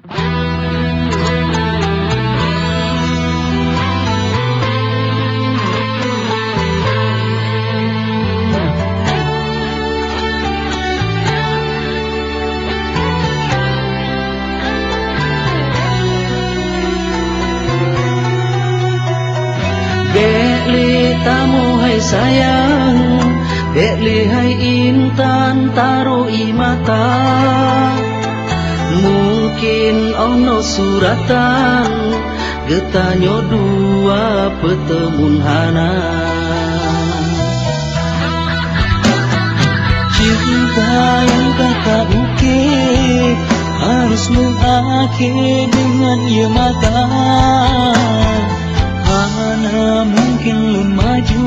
Dek litamu hai sayang, dek lihai intan taruh mata. Mungkin ono suratan, getanyo dua petemun hana. Cinta yang kata uke harus mengakhir dengan mata. Hana mungkin lun maju,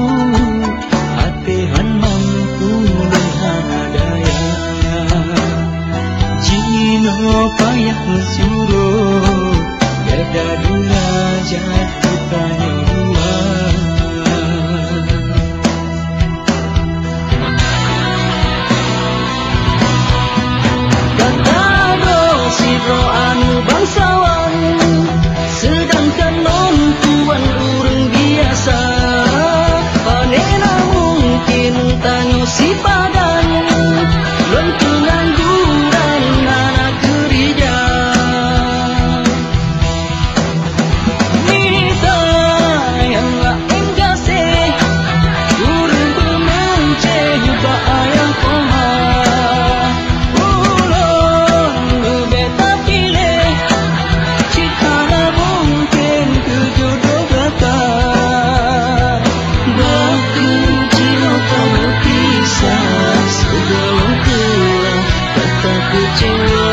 hatihan mampu dengan daya. Jino payah mensuruh, beda derajat kitanya dua. Kata si anu bangsawan, sedangkan non tuan urang biasa. Panena mungkin tanyo si padan, lentungan duran anak kerja. Nita yang gak enggase, urang bermenceh bayang koma. Ulon beta pilih, citana mungkin kejodoh kata. Bakal cino kamu pisah, segala telah kata kecewa.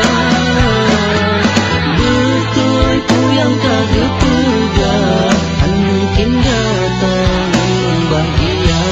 Betul ku yang kagak pegang, mungkin datang bahagia.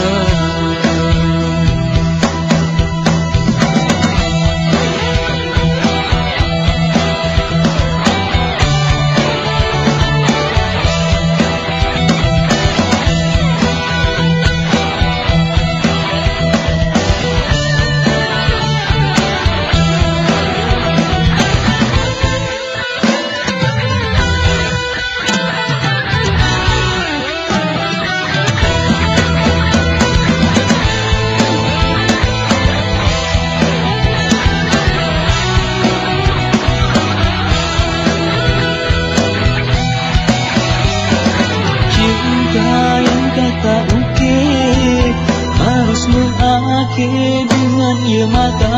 Harus mengakhir dengan mata.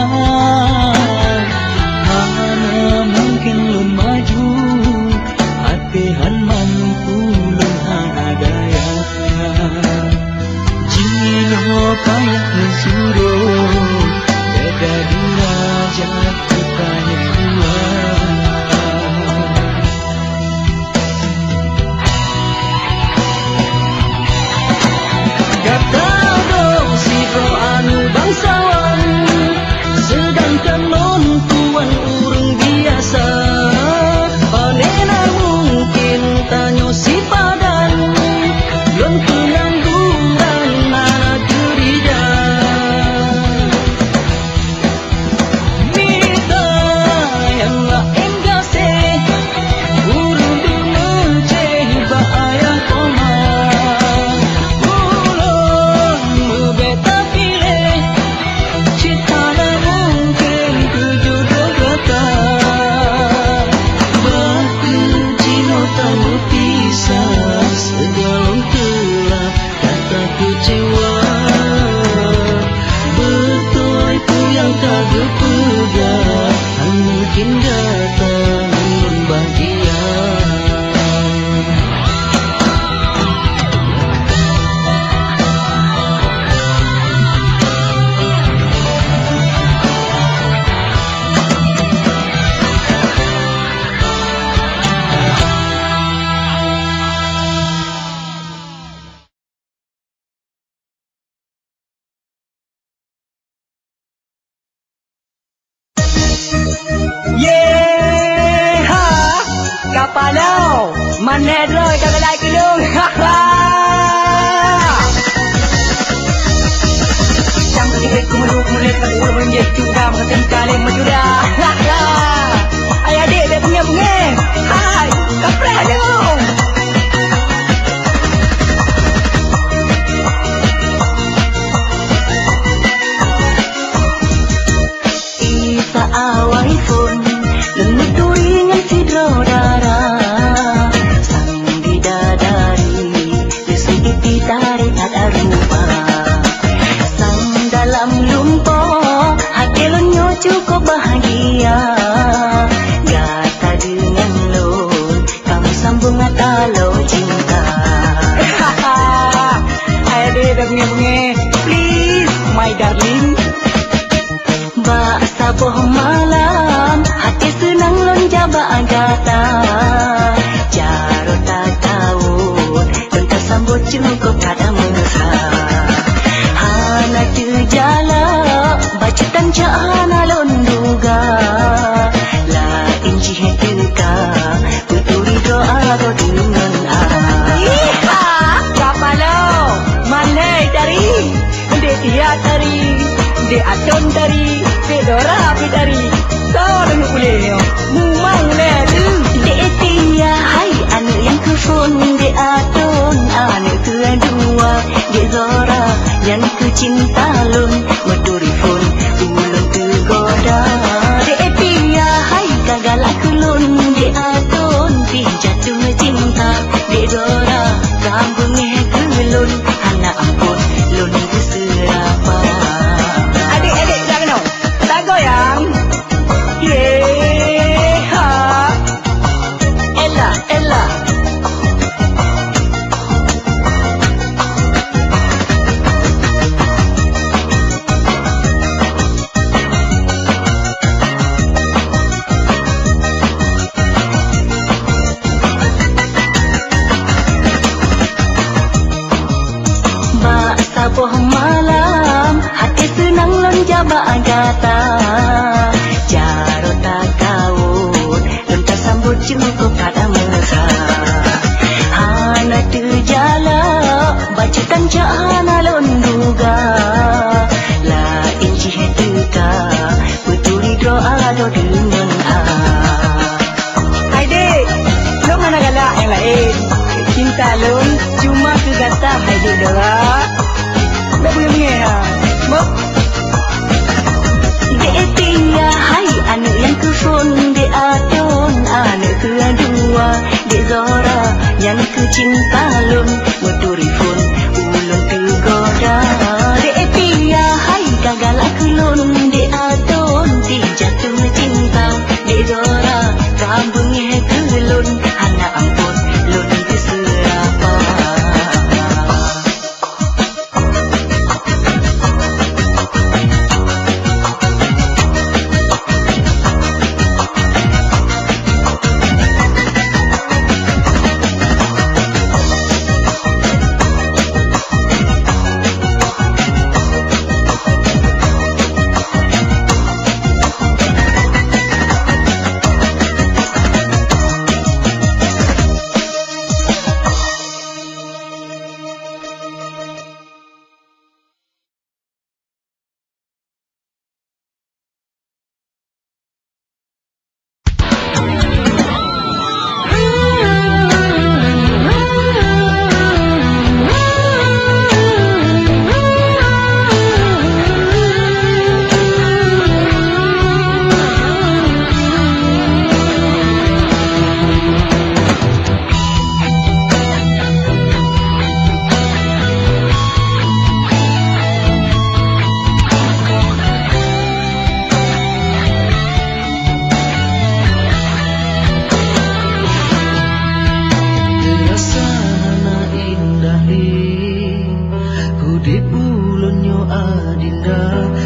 Hana mungkin lun maju, hatihan mampu lun hana daya. Jino payah mensuruh, beda derajat kitanya dua. Bangsawan, sedangkan non tuan urang biasa. Panena mungkin tanyo si padan, lentungan duran anak kerja. Nita yang gak enggase, urang bermenceh bayang koma. Ulon beta pilih, citana mungkin kejodoh kata. Bakal cino tamu pisah, segala telah kata kecewa. Betul ku yang kagak pegang, mungkin datang bahagia. Yeha, kapanau, manedlo kagak lagi dong. Jangan dikit kumeluk menjadi juga mengetim kali menjuda. Ayah dek punya bunga. cukup bahagia. Gata dengan lon, kamu sambung atalo cinta. Ayo deh bunge-bunge, please my darling. Baksa boh malam, hati senang lon jaba gata. Jaro tak tahu, lon tak sambut cukup kada mesra. Hana terjala, bacutan cahana lon duga. Lain jihad duka, puturi doa dengan Iha, kapalo, manai dari, de tiap dari, de aton dari, de dora api dari. Kau dengan kulenya, mumang ledu. De tia hai anu yang kufun, de aton anu kedua, de zora yang kecinta lun maturi fun ulun kegoda. De tia hai kagala kulun, de aton pi jatuh cinta, de zora sambung kulun anak ampun lun keserapa. Adik-adik jangan no, tak goyang. Yeha, Ella Ella Baksa boh malam, hati senang lon jaba gata. Jaro tak kaut, lon tak sambut cukup kada mesra. Hana terjala, bacutan cahana lon duga. Lain jihad duka, puturi doa do dengan adik, lo mana galak yang lain? Cinta lun cuma kegata adik dora. Dah bunge-bunge ha. Mo, De tia hai anu yang kufun, de aton anu kedua, de zora yang kecinta lun maturi fun ulun kegoda. De tia hai kagala kulun, de aton ti jatuh cinta, de zora sambung kulun anak ampun lun keserapa.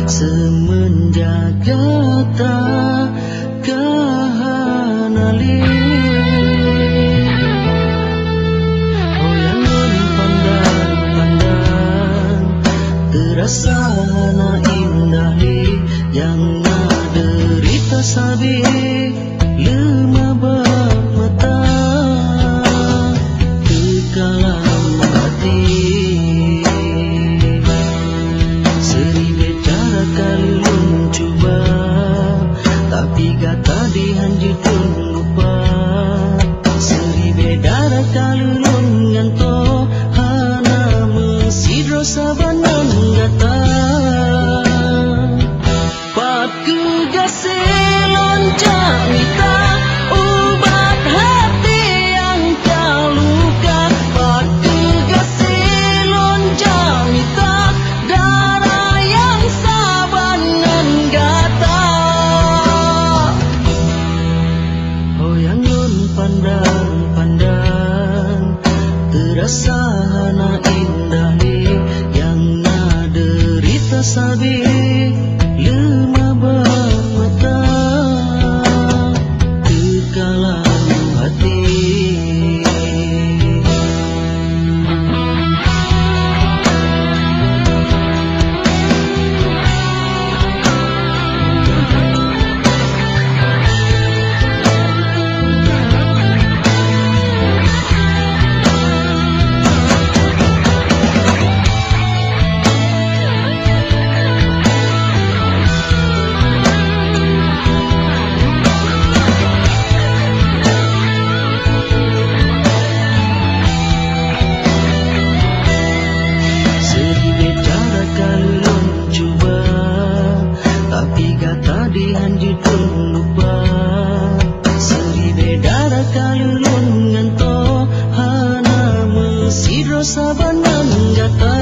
Semenjak gata kahanali Hoyangan pandang-pandang terasa na indah yang derita sabi lemah mata kekalam hati seri becara kali mencoba kemudian judul lupa seri bedara kalulun nganto hana mesidro sabanan gata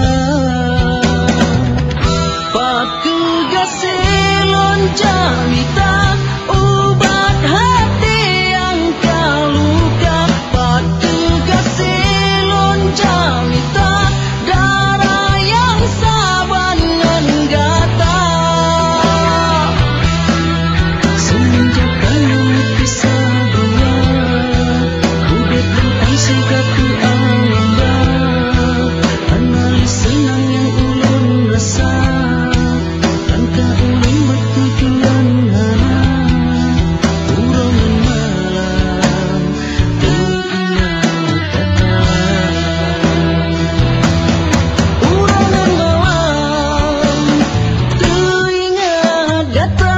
pat kegaselon jamita ubat hati yang kaluka pat kegaselon jamita darah yang sabanan gata semenjak kayu pisah dua udet tentang sikatu amba analis senang yang ulun rasa tanpa ulun bertujuan hana urongan malam teringat kata urongan malam teringat kata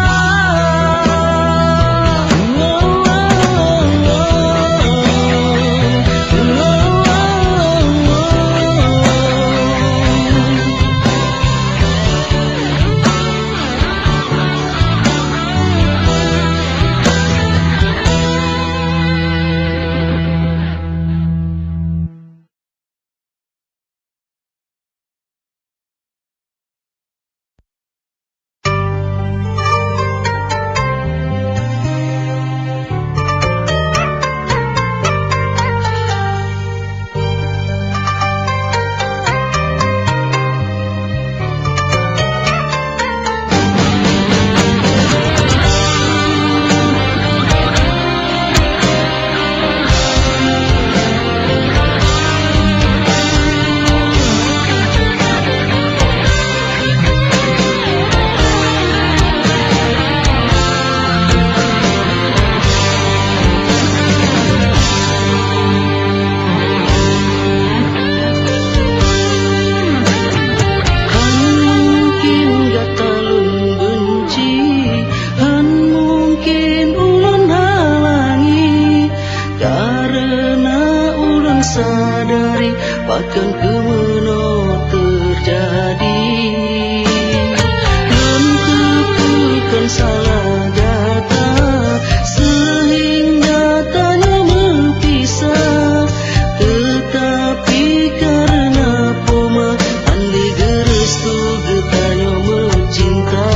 sadari bahkan kemuno terjadi menentukan salah data sehingga tanya mempisah tetapi karena poma andi gerestu getanya mencinta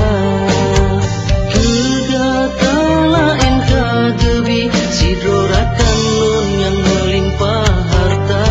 kegata lain kagebi sidrorakan nun yang melimpah harta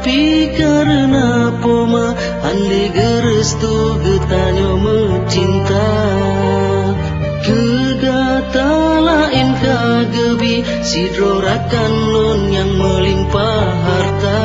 Tapi karena poma ande gerestu getanyo mencinta Kegata lain kagebi sidrorakan non yang melimpah harta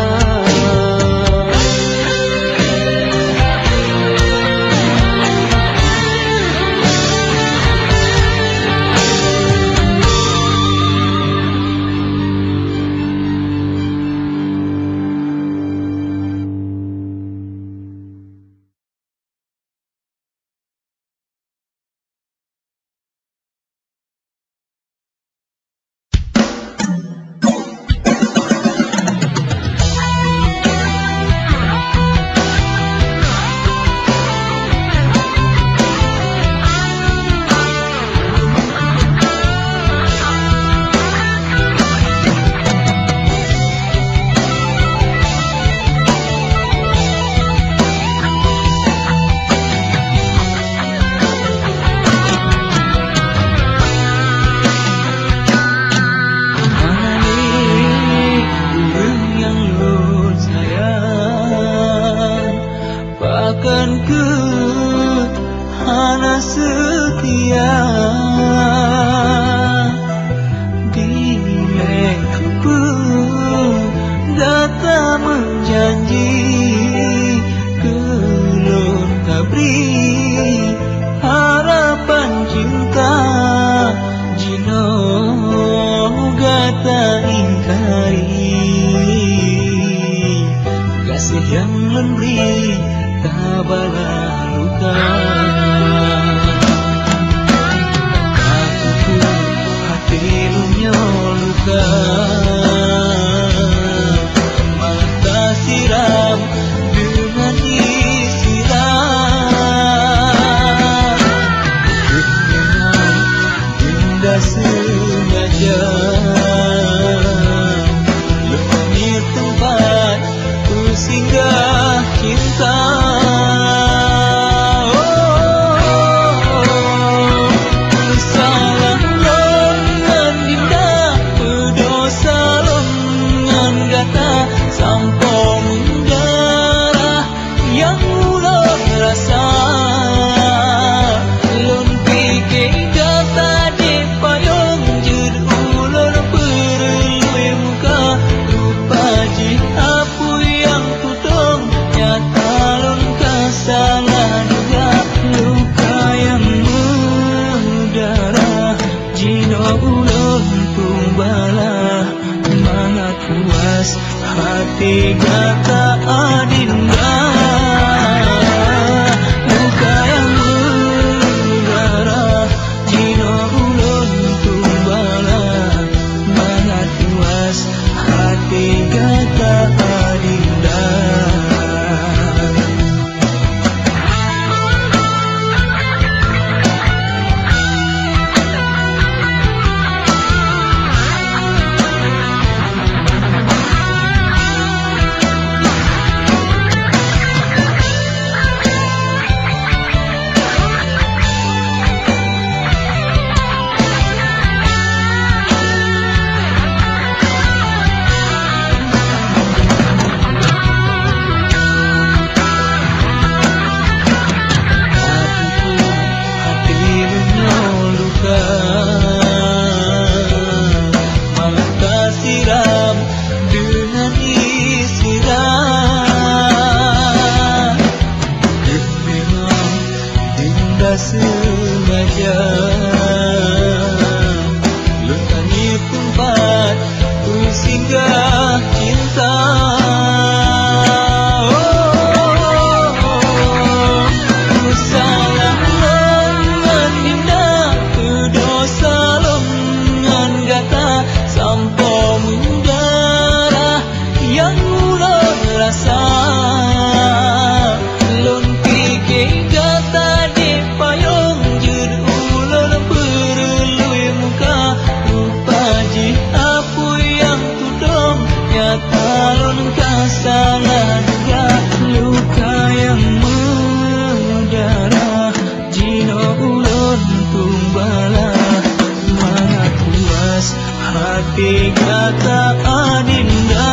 hati kata adinda.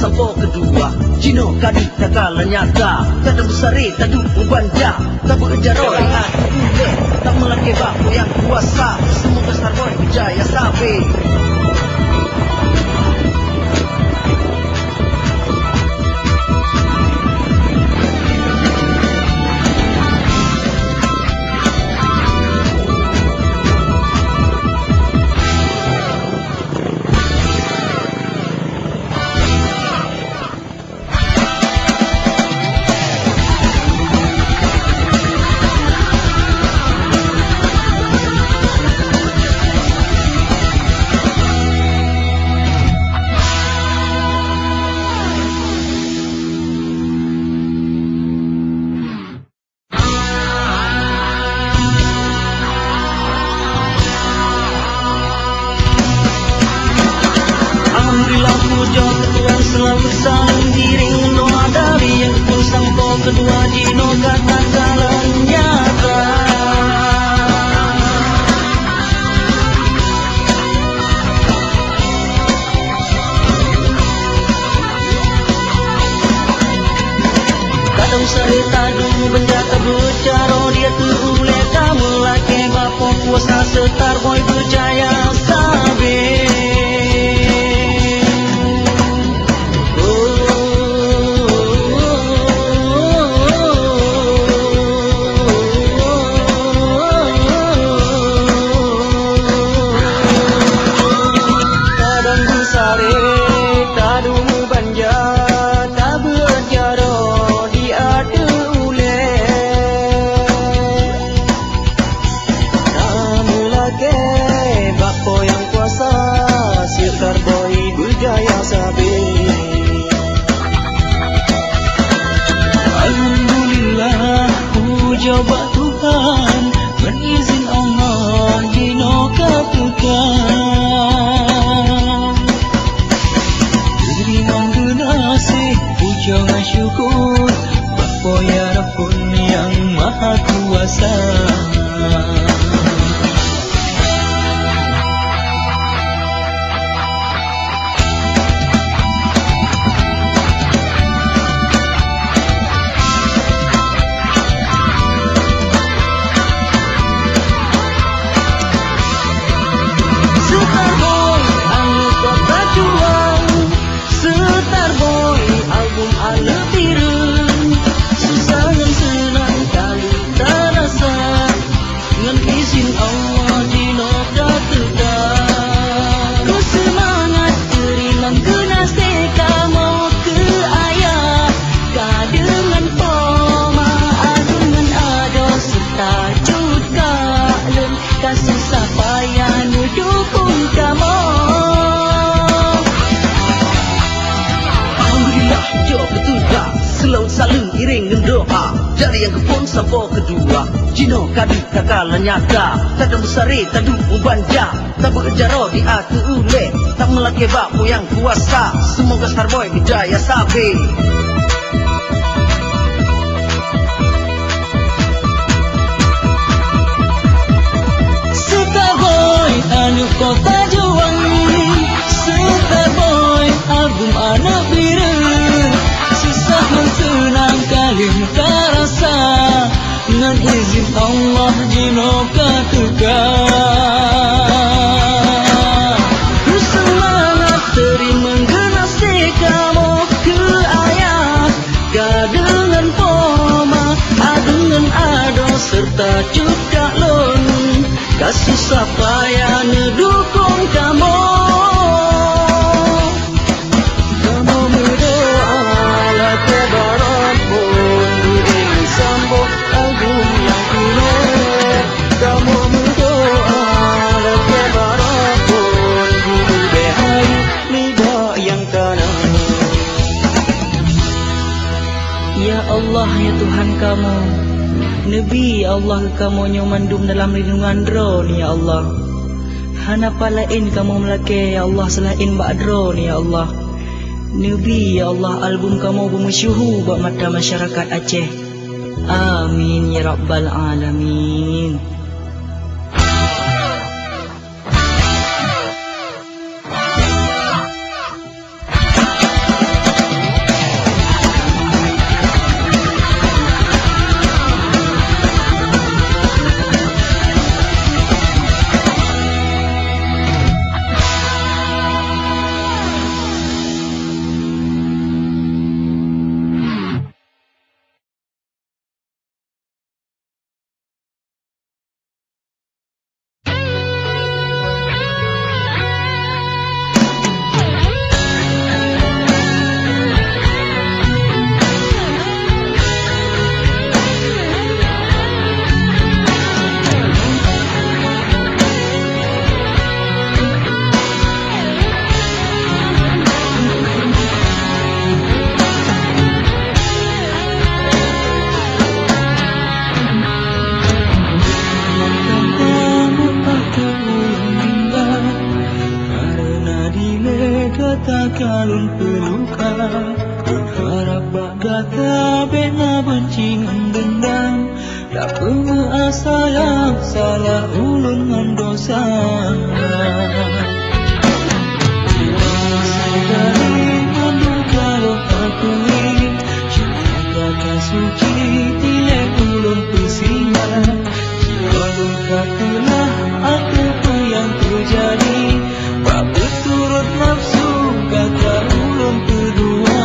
sampo kedua Cino kadi takala nyata Kadang besari tadu membanja Tak berjaro dengan ule Tak melaki baku yang kuasa Semoga Starboy berjaya sampai Alhamdulillah puja ketuan selalu saling giring doa dari yang pun sampo kedua Dino kata jalan nyata Kadang saya tadu menjata bercaro dia terule kamu laki bapo kuasa Starboy berjaya sabi Starboy berjaya sabi Alhamdulillah puja buat Tuhan berizin Allah Dino katukan terima kasih puja dan syukur Bapa ya Rabbun yang maha kuasa Selalu saling iring dan doa Dari yang kepun sampo kedua Cino kadi takala nyata Kadang besari tadu membanja Tak berjaro di atu ule Tak melaki bapu yang kuasa Semoga Starboy berjaya sabi Starboy anu kota juang Starboy album anak biru senang kalim terasa dengan izin Allah Dino katukan semangat terima generasi kamu ke ayah dengan poma dengan ado serta juga lon kasih siapa yang dukung kamu Ya Allah ya Tuhan kamu Nabi Allah kamu nyomandum dalam lindungan drone ya Allah Hana palain kamu melake ya Allah selain bak drone ya Allah Nabi ya Allah album kamu bermasyuhur buat mata masyarakat Aceh Amin ya Rabbal Alamin kata bena benci dendam, tak pernah sayang salah ulun ngan dosa. Dari menduga roh aku ini, cinta suci tilai ulun bersina. Ulun katalah apa yang terjadi, tak berturut nafsu kata ulun kedua.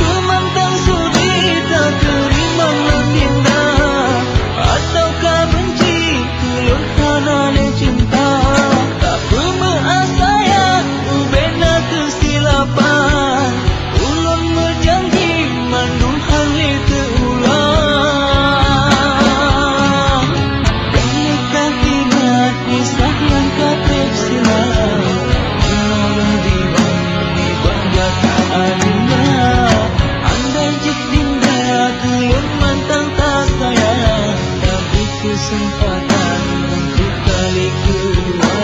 Kemantang sudi tak terima meminta, ataukah benci ulun karena cinta. Tak pernah sayang bena kesilapan, ulun berjanji manduhan li terulang. Benarkah ingat kisah yang kata silam, orang dibangga tak adanya. Andai jik dinda ulun mantang tak sayang, tapi kesempatan untuk kali kedua.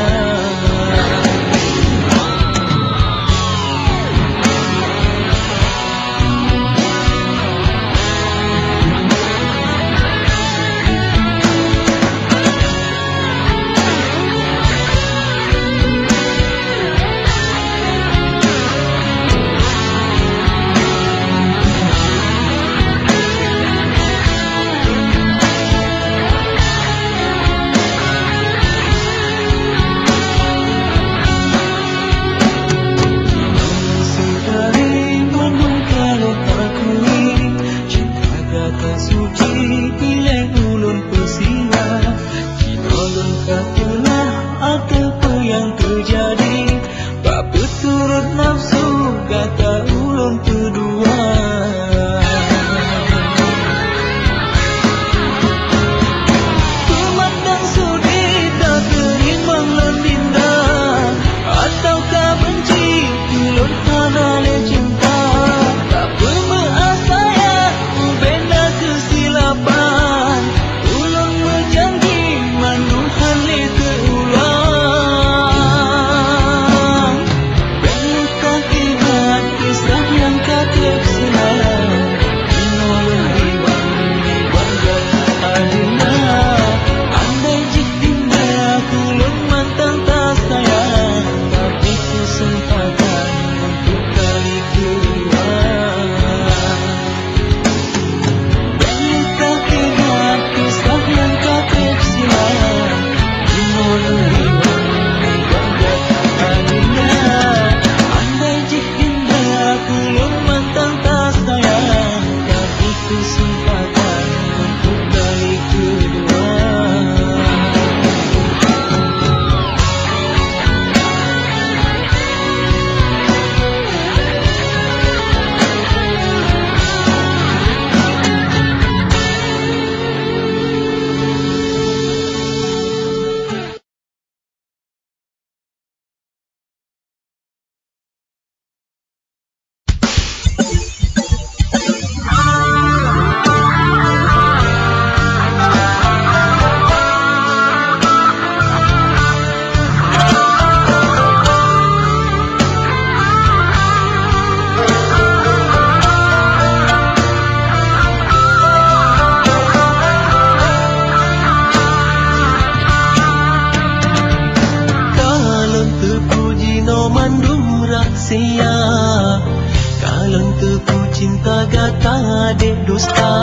Kalon tepu cinta gata dek dusta,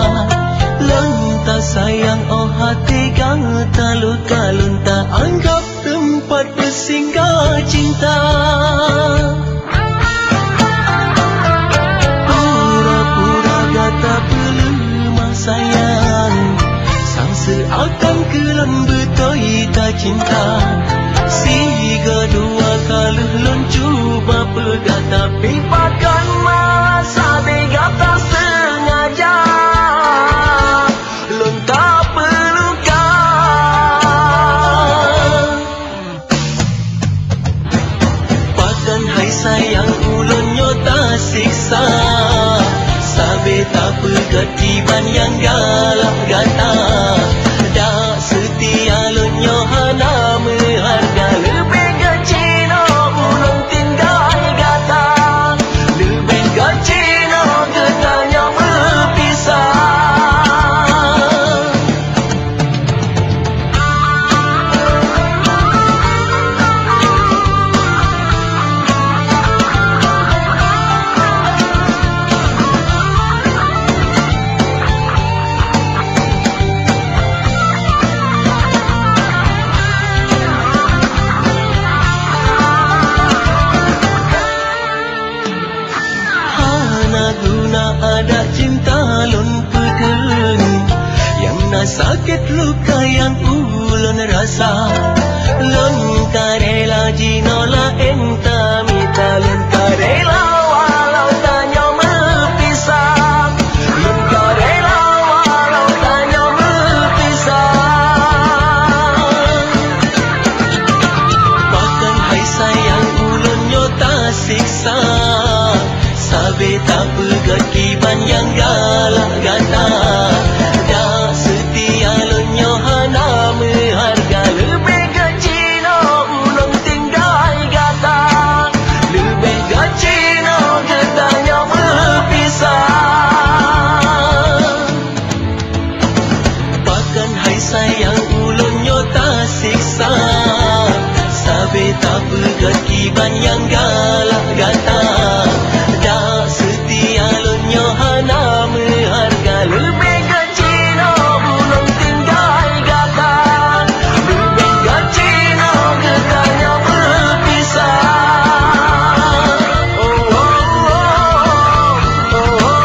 lonta sayang oh hati gata luka lonta anggap tempat bersinggah cinta. Pura-pura gata pelemah sayang, sang seakan kelam betoi tak cinta. Siga dua kali lon cuba pegang tapi pakan masa begata sengaja lon tak pelukan. Pakan hai sayang ulun nyota siksa, sabe tak pegat tiban yang galak gata. Dak setia lon nyohana mengharga lebih kecil ulun tinggal sakit luka yang ulun rasa. Lun karela jinola enta mita, lun karela walau tanya berpisah. Lun karela walau tanya berpisah. Bahkan hai sayang ulun nyota siksa, sabe tak pegat kiban yang galak gata. Dah setia lunyo hana mengharga, lebih gacino ulun tinggal gata. Lebih gacino getanya berpisah. Bahkan hai sayang ulun nyota siksa, sabe tak pegat kiban yang galak gata. Dah setia lunyo hana mengharga, lebih gacino ulun tinggal gata. Lebih gacino getanya berpisah. Oh, oh, oh, oh, oh,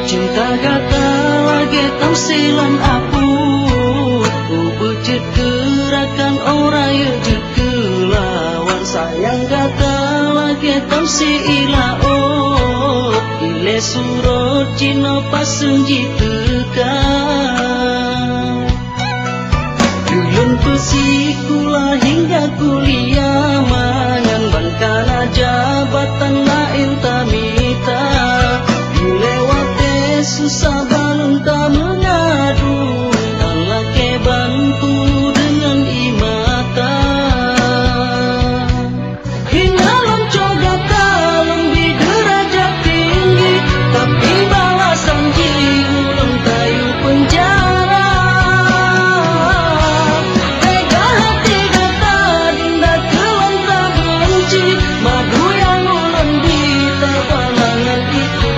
Cinta kata lagi tau silan aku, becet gerakan orang yang dikelawan. Sayang kata lagi tau si ila ile surut cina pasung jitekan. Dulun pesikula hingga kuliah, mangan bangkana jabatan lain tamita. Dilewati susah balun tak mengadu, tak lagi bantu dengan imata. Hingga loncoga kalung di derajat tinggi, tapi balasan jiulun kayu penjara. Tega hati kata dinda kelan tak benci, madu yang ulun bita balangan itu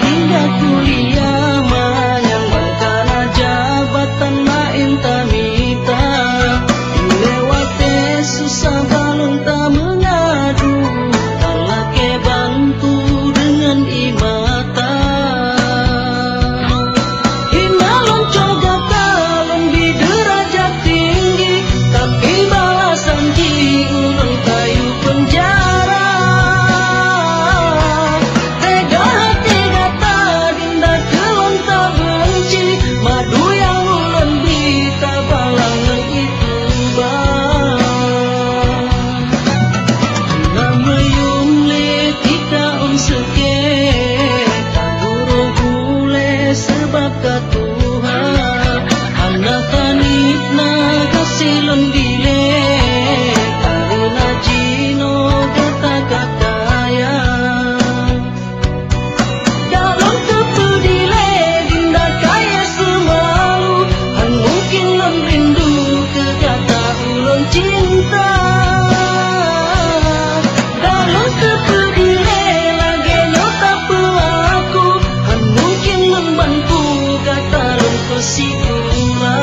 hingga kuliah, mangan bangkana jabatan lain tamita. Dilewati susah balun tak mengadu, tak lagi bantu dengan imata. Hingga loncoga kalung di derajat tinggi, tapi balasan jiulun kayu penjara. Madu yang ulun bita manit na kasilon bile karena jino kata-kataya dalam kepedile dinda kaya semalu han mungkin lem rindu ke kata ulun cinta dalam kepedile lagi nyota pelaku han mungkin membantu kata lem kesikula.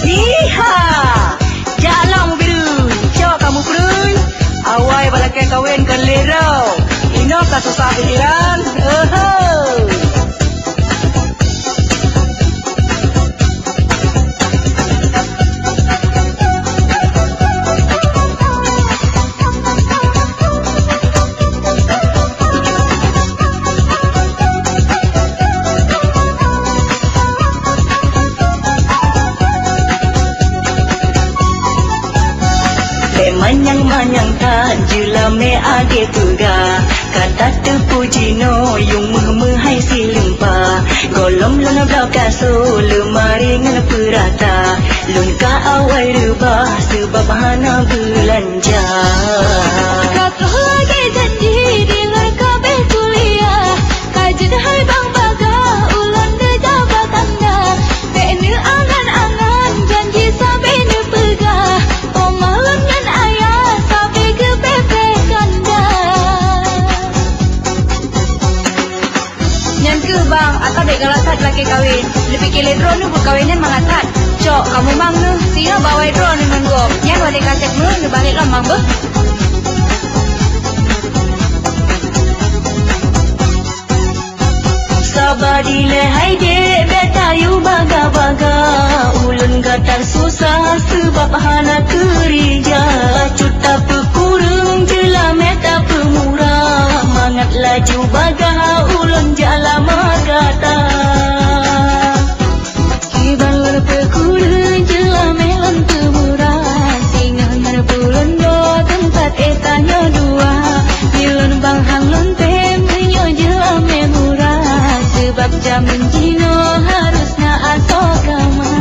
Iha, jalan biru, coba kamu kurun. Awai balakai kawin kan lerau. Ino tak susah pikiran. Manyang-manyang tak julame ade tuga kata terpuji no yung hai silimpa golom lona blaka so lemari ngana perata lun ka awai rubah sebab hana belanja kata lagi janji di luar kabeh kuliah kajian hai bang baga ulang de jabatannya benu angan-angan janji sampai ne pegah omalan ngan ayah sampai ke pepe kanda Nyan ke bang, atau dek galasat laki kawin. Lebih kile drone nu berkawinan mangatat. Cok, kamu mang nu, sino bawa drone nu manggo. Nyan wade kaset nu balik lah mang beh. sabadile hai de betayu baga-baga ulun gatar susah sebab hana kerja cuta pekurung jela meta pemurah mangat laju baga ulun jala magata kibalur pekurung jela melan pemurah singa ngarpulun do tempat etanya dua milun bang hang lonte menyo jela memurah sebab jamin jino harusnya asokaman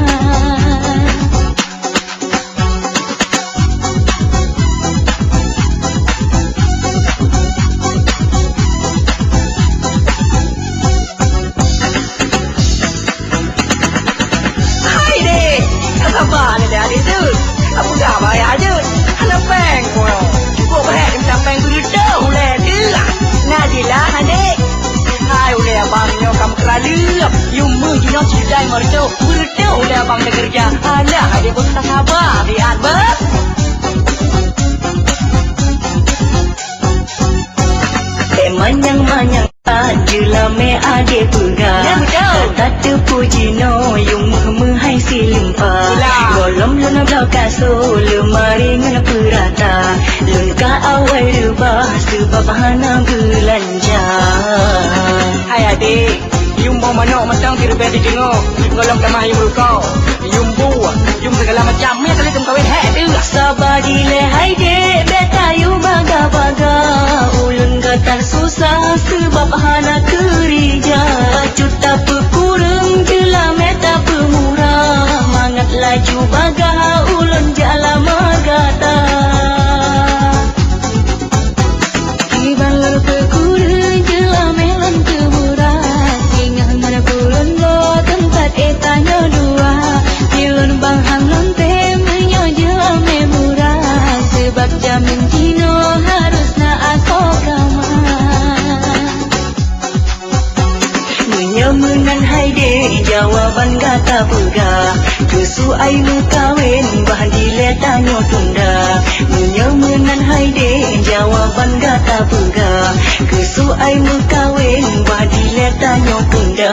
Hai dek, apa ni dek adik tu? Apa dah bayar je? Hana peng kau. Cukup berat minta peng dulu dah ulai tu. Nadilah adik. Hai ulai abang nyo kamu keralap. Yumu jino cidai mercu. Berdua ulai abang dah kerja. Alah adik pun tak sabar lihat ber. manyang-manyang jela me ade puga tak terpuji no yung hai silimpa golom luna blaka so lemari ngana perata lun ka awai rubah sebab hana belanja Hai adik, yung mau mana macam kira bedi tengok. Golong kamah yung kau. Yung buah, yung segala macam. Mia kali tum kawin hek tu. sabadile hai de betayu baga-baga ulun gatar susah sebab hana kerja cuta pekurung jela meta pemurah mangat laju baga ulun jala magata kibalur pekurung jela melan pemurah singa mana pulun lo tempat etanya dua milun bang hang lonte menyo jela memurah sebab jamin jino harusnya asokaman de jawaban kata pegah Kesu ai mu kawin bah dile tanyo tunda Menyemenan hai de jawaban kata pegah Kesu ai mu kawin bah dile tanyo tunda